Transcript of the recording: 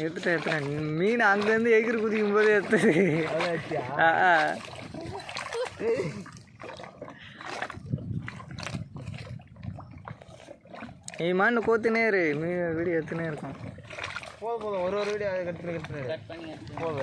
எடுத்துட்டேன் மீன் அங்கேருந்து எகிரி குதிக்கும் போது எடுத்து மான்னு கோத்துனே இரு மீன் வீடியோ எடுத்துனே இருக்கும். போதும் ஒரு வீடியோ கட் பண்ணி போதும்.